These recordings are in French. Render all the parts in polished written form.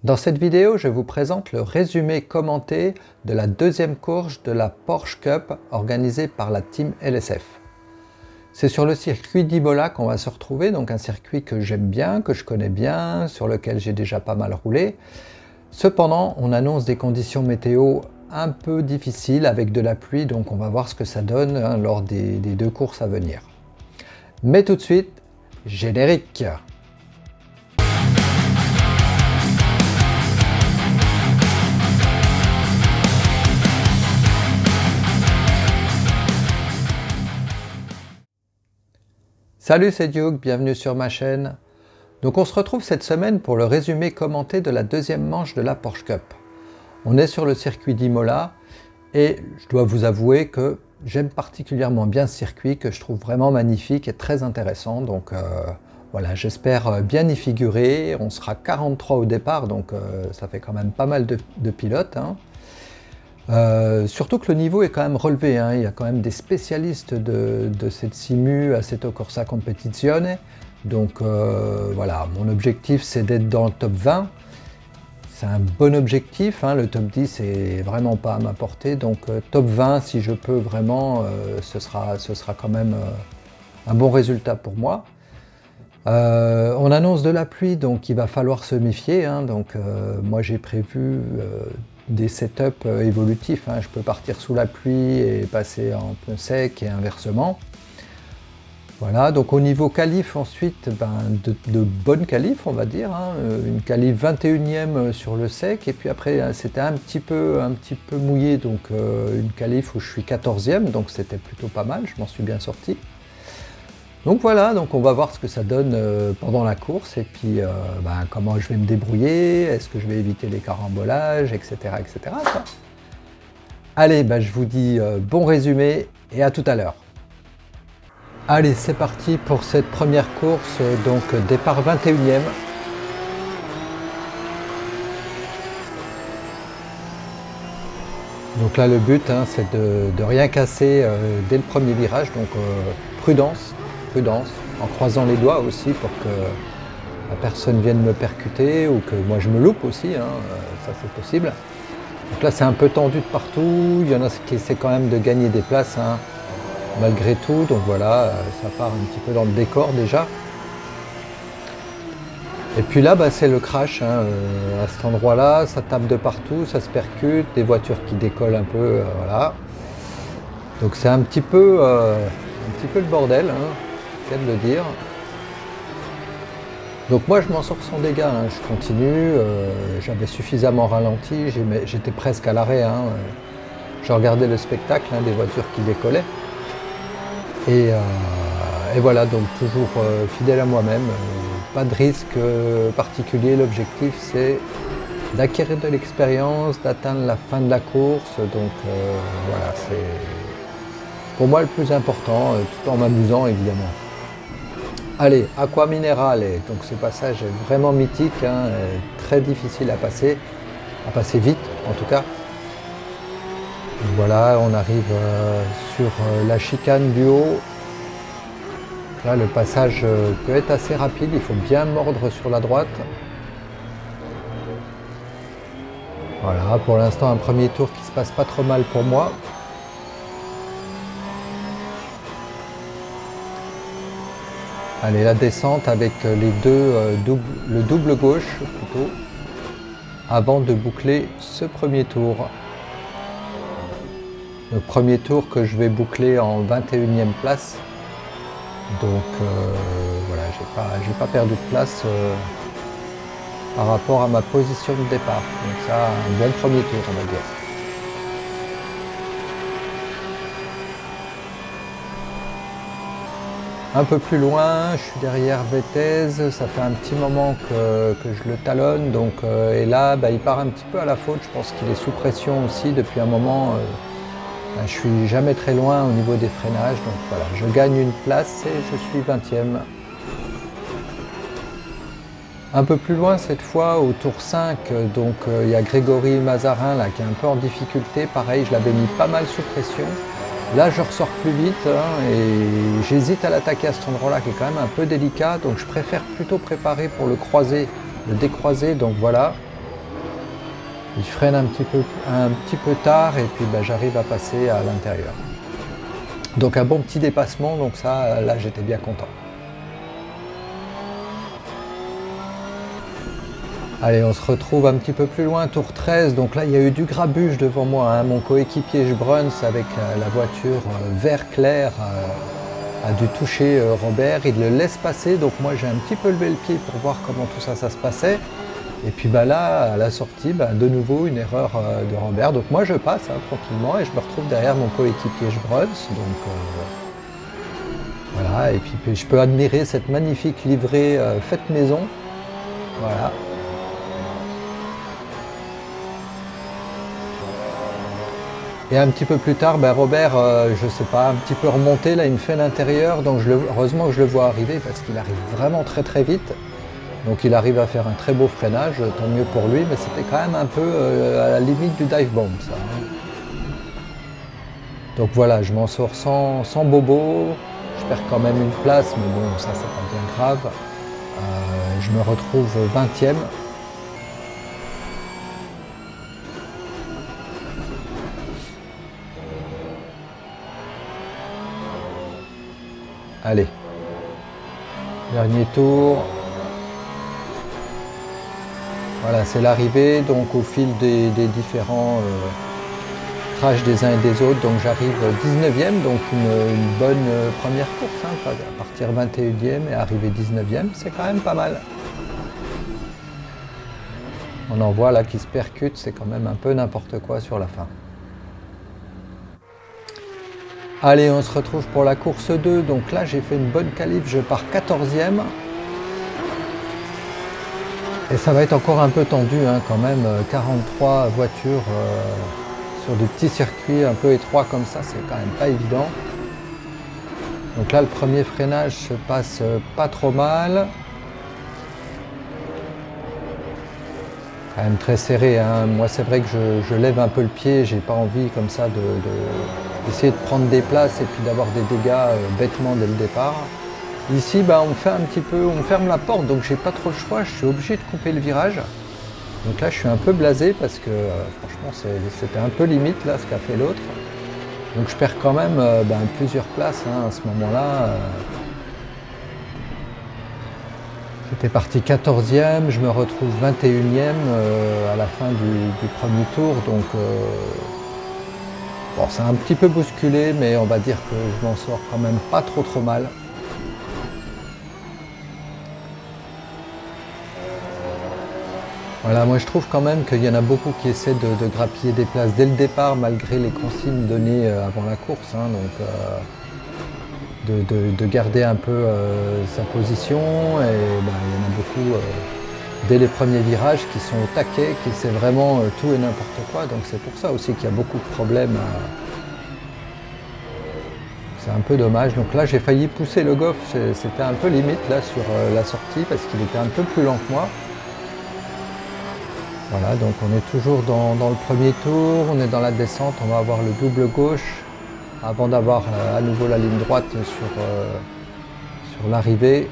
Dans cette vidéo, je vous présente le résumé commenté de la deuxième course de la Porsche Cup organisée par la team LSF. C'est sur le circuit d'Imola qu'on va se retrouver, donc un circuit que j'aime bien, que je connais bien, sur lequel j'ai déjà pas mal roulé. Cependant, on annonce des conditions météo un peu difficiles avec de la pluie, donc on va voir ce que ça donne lors des deux courses à venir. Mais tout de suite, générique! Salut, c'est Duke, bienvenue sur ma chaîne. Donc on se retrouve cette semaine pour le résumé commenté de la deuxième manche de la Porsche Cup. On est sur le circuit d'Imola et je dois vous avouer que j'aime particulièrement bien ce circuit, que je trouve vraiment magnifique et très intéressant. Donc voilà, j'espère bien y figurer. On sera 43 au départ, donc ça fait quand même pas mal de pilotes. Surtout que le niveau est quand même relevé, il y a quand même des spécialistes de cette Simu Assetto Corsa Competizione. Donc voilà, mon objectif c'est d'être dans le top 20. C'est un bon objectif, le top 10 c'est vraiment pas à ma portée. Donc top 20 si je peux vraiment, ce sera quand même un bon résultat pour moi. On annonce de la pluie, donc il va falloir se méfier. Donc moi j'ai prévu des setups évolutifs. Je peux partir sous la pluie et passer en pneu sec et inversement. Voilà, donc au niveau qualif ensuite, de bonnes qualifs on va dire. Une qualif 21e sur le sec et puis après c'était un petit peu mouillé, donc une qualif où je suis 14e, donc c'était plutôt pas mal, je m'en suis bien sorti. Donc voilà, donc on va voir ce que ça donne pendant la course et puis comment je vais me débrouiller, est-ce que je vais éviter les carambolages, etc. etc. Allez, je vous dis bon résumé et à tout à l'heure. Allez, c'est parti pour cette première course, donc départ 21e. Donc là le but c'est de rien casser dès le premier virage, donc prudence, en croisant les doigts aussi pour que la personne vienne me percuter ou que moi je me loupe aussi, ça c'est possible. Donc là c'est un peu tendu de partout, il y en a qui essaient quand même de gagner des places malgré tout, donc voilà, ça part un petit peu dans le décor déjà. Et puis là c'est le crash, à cet endroit là, ça tape de partout, ça se percute, des voitures qui décollent un peu, voilà. Donc c'est un petit peu le bordel, c'est de le dire. Donc moi je m'en sors sans dégâts, je continue, j'avais suffisamment ralenti, j'étais presque à l'arrêt, je regardais le spectacle des voitures qui décollaient. Et voilà, donc toujours fidèle à moi-même, pas de risque particulier, l'objectif c'est d'acquérir de l'expérience, d'atteindre la fin de la course, donc voilà, c'est pour moi le plus important, tout en m'amusant évidemment. Allez, Aqua Minerale, donc ce passage est vraiment mythique, très difficile à passer vite en tout cas. Donc voilà, on arrive sur la chicane du haut. Là le passage peut être assez rapide, il faut bien mordre sur la droite. Voilà, pour l'instant un premier tour qui se passe pas trop mal pour moi. Allez, la descente avec le double gauche plutôt, avant de boucler ce premier tour. Le premier tour que je vais boucler en 21e place. Donc voilà, j'ai pas perdu de place par rapport à ma position de départ. Donc ça, un bon premier tour on va dire. Un peu plus loin, je suis derrière Vetez, ça fait un petit moment que je le talonne, donc, et là il part un petit peu à la faute, je pense qu'il est sous pression aussi depuis un moment, je suis jamais très loin au niveau des freinages, donc voilà, je gagne une place et je suis 20e. Un peu plus loin cette fois, au tour 5, donc il y a Grégory Mazarin là, qui est un peu en difficulté, pareil, je l'avais mis pas mal sous pression. Là je ressors plus vite et j'hésite à l'attaquer à cet endroit-là qui est quand même un peu délicat, donc je préfère plutôt préparer pour le croiser, le décroiser, donc voilà. Il freine un petit peu tard et puis j'arrive à passer à l'intérieur. Donc un bon petit dépassement, donc ça, là j'étais bien content. Allez, on se retrouve un petit peu plus loin, tour 13. Donc là, il y a eu du grabuge devant moi, hein. Mon coéquipier Bruns avec la voiture vert clair a dû toucher Robert. Il le laisse passer, donc moi j'ai un petit peu levé le pied pour voir comment tout ça se passait. Et puis là, à la sortie, de nouveau une erreur de Robert. Donc moi je passe tranquillement et je me retrouve derrière mon coéquipier Bruns. Donc voilà, et puis je peux admirer cette magnifique livrée faite maison. Voilà. Et un petit peu plus tard, Robert, je sais pas, un petit peu remonté, là il me fait l'intérieur, donc heureusement que je le vois arriver parce qu'il arrive vraiment très très vite. Donc il arrive à faire un très beau freinage, tant mieux pour lui, mais c'était quand même un peu à la limite du dive bomb ça. Donc voilà, je m'en sors sans bobo, je perds quand même une place, mais bon, ça c'est pas bien grave. Je me retrouve 20e. Allez, dernier tour. Voilà, c'est l'arrivée, donc au fil des différents crashs des uns et des autres, donc j'arrive 19e, donc une bonne première course, hein, à partir 21e et arriver 19e, c'est quand même pas mal. On en voit là qui se percute, c'est quand même un peu n'importe quoi sur la fin. Allez, on se retrouve pour la course 2, donc là j'ai fait une bonne qualif, je pars 14e. Et ça va être encore un peu tendu hein, quand même, 43 voitures sur de petits circuits un peu étroits comme ça, c'est quand même pas évident. Donc là le premier freinage se passe pas trop mal. Quand même très serré, hein. Moi c'est vrai que je lève un peu le pied, j'ai pas envie comme ça d'essayer de prendre des places et puis d'avoir des dégâts bêtement dès le départ. Ici, on fait un petit peu, on ferme la porte, donc j'ai pas trop le choix, je suis obligé de couper le virage. Donc là, je suis un peu blasé parce que franchement, c'était un peu limite là ce qu'a fait l'autre. Donc je perds quand même plusieurs places hein, à ce moment-là. J'étais parti 14e, je me retrouve 21e à la fin du premier tour, donc bon, c'est un petit peu bousculé, mais on va dire que je m'en sors quand même pas trop mal. Voilà, moi je trouve quand même qu'il y en a beaucoup qui essaient de grappiller des places dès le départ malgré les consignes données avant la course. Hein, donc de garder un peu sa position et il y en a beaucoup dès les premiers virages qui sont au taquet, qui essaient vraiment tout et n'importe quoi. Donc c'est pour ça aussi qu'il y a beaucoup de problèmes. C'est un peu dommage. Donc là j'ai failli pousser le Goff, c'était un peu limite là sur la sortie parce qu'il était un peu plus lent que moi. Voilà, donc on est toujours dans le premier tour, on est dans la descente, on va avoir le double gauche avant d'avoir à nouveau la ligne droite sur l'arrivée.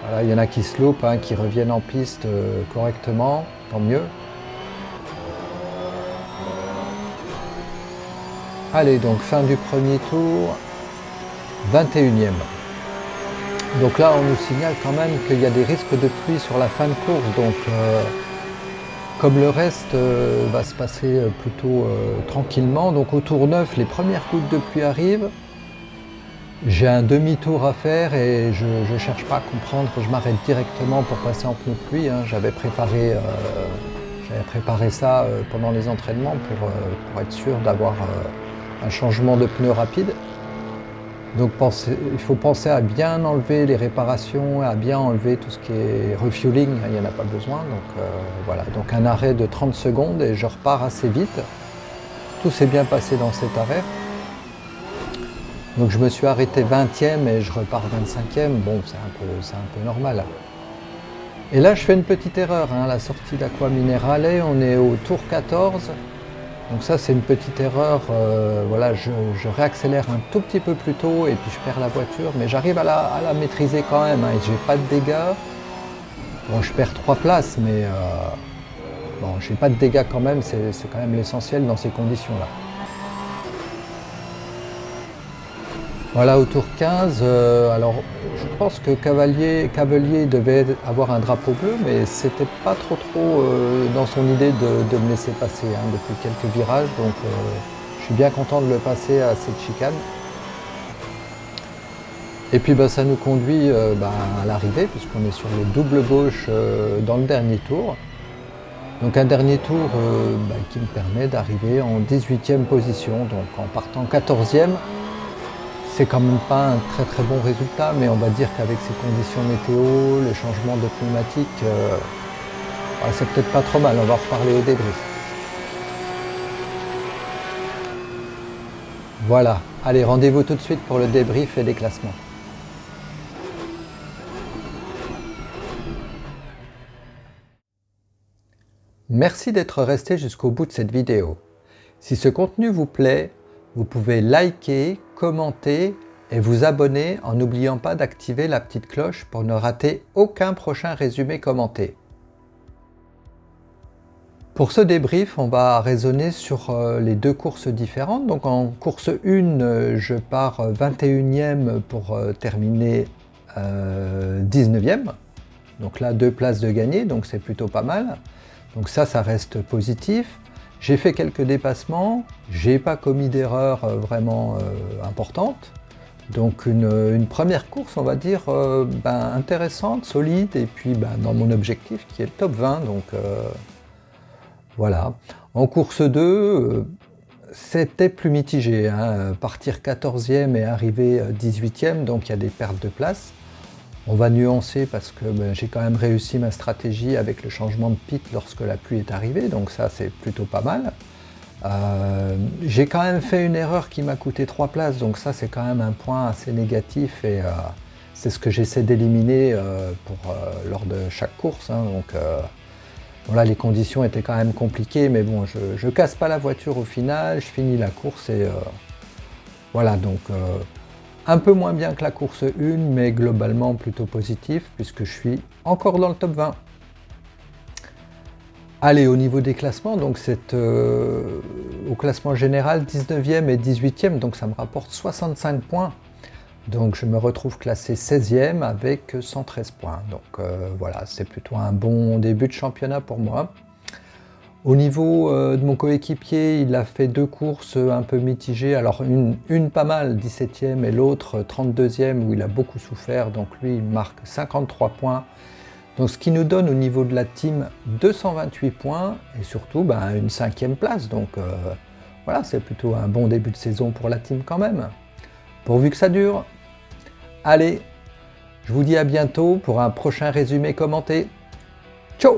Voilà, il y en a qui se loupent, hein, qui reviennent en piste correctement, tant mieux. Allez, donc fin du premier tour, 21e. Donc là, on nous signale quand même qu'il y a des risques de pluie sur la fin de course, donc comme le reste va se passer plutôt tranquillement, donc au tour 9, les premières gouttes de pluie arrivent. J'ai un demi-tour à faire et je ne cherche pas à comprendre, je m'arrête directement pour passer en pneu de pluie. Hein. J'avais préparé ça pendant les entraînements pour être sûr d'avoir un changement de pneu rapide. Donc il faut penser à bien enlever les réparations, à bien enlever tout ce qui est refueling, il n'y en a pas besoin. Donc voilà, donc un arrêt de 30 secondes et je repars assez vite. Tout s'est bien passé dans cet arrêt. Donc je me suis arrêté 20e et je repars 25e, bon c'est un peu normal. Et là je fais une petite erreur, hein, la sortie d'Aqua Minerale, on est au tour 14. Donc ça c'est une petite erreur, voilà, je réaccélère un tout petit peu plus tôt et puis je perds la voiture, mais j'arrive à la maîtriser quand même, hein, et j'ai pas de dégâts. Bon, je perds 3 places, mais Bon, j'ai pas de dégâts quand même, c'est quand même l'essentiel dans ces conditions-là. Voilà, au tour 15, alors je pense que Cavalier devait avoir un drapeau bleu, mais c'était pas trop dans son idée de me laisser passer depuis quelques virages, donc je suis bien content de le passer à cette chicane. Et puis ça nous conduit à l'arrivée, puisqu'on est sur le double gauche dans le dernier tour. Donc un dernier tour qui me permet d'arriver en 18e position, donc en partant 14e. C'est quand même pas un très bon résultat, mais on va dire qu'avec ces conditions météo, les changements de pneumatiques, c'est peut-être pas trop mal, on va reparler au débrief. Voilà, allez, rendez-vous tout de suite pour le débrief et les classements. Merci d'être resté jusqu'au bout de cette vidéo. Si ce contenu vous plaît, vous pouvez liker, commenter et vous abonner en n'oubliant pas d'activer la petite cloche pour ne rater aucun prochain résumé commenté. Pour ce débrief, on va raisonner sur les deux courses différentes. Donc en course 1, je pars 21e pour terminer 19e. Donc là, 2 places de gagné, donc c'est plutôt pas mal. Donc ça reste positif. J'ai fait quelques dépassements, j'ai pas commis d'erreurs vraiment importantes. Donc une première course, on va dire, intéressante, solide, et puis dans mon objectif qui est le top 20. Donc voilà. En course 2, c'était plus mitigé. Partir 14e et arriver 18e, donc il y a des pertes de place. On va nuancer parce que j'ai quand même réussi ma stratégie avec le changement de pit lorsque la pluie est arrivée, donc ça c'est plutôt pas mal. J'ai quand même fait une erreur qui m'a coûté 3 places, donc ça c'est quand même un point assez négatif et c'est ce que j'essaie d'éliminer lors de chaque course. Donc voilà, les conditions étaient quand même compliquées, mais bon, je casse pas la voiture au final, je finis la course et voilà, donc un peu moins bien que la course 1, mais globalement plutôt positif puisque je suis encore dans le top 20. Allez, au niveau des classements, donc c'est au classement général 19e et 18e, donc ça me rapporte 65 points. Donc je me retrouve classé 16e avec 113 points. Donc voilà, c'est plutôt un bon début de championnat pour moi. Au niveau de mon coéquipier, il a fait 2 courses un peu mitigées. Alors une pas mal, 17e, et l'autre 32e, où il a beaucoup souffert. Donc lui, il marque 53 points. Donc ce qui nous donne au niveau de la team 228 points et surtout une 5e place. Donc voilà, c'est plutôt un bon début de saison pour la team quand même. Pourvu que ça dure. Allez, je vous dis à bientôt pour un prochain résumé commenté. Ciao!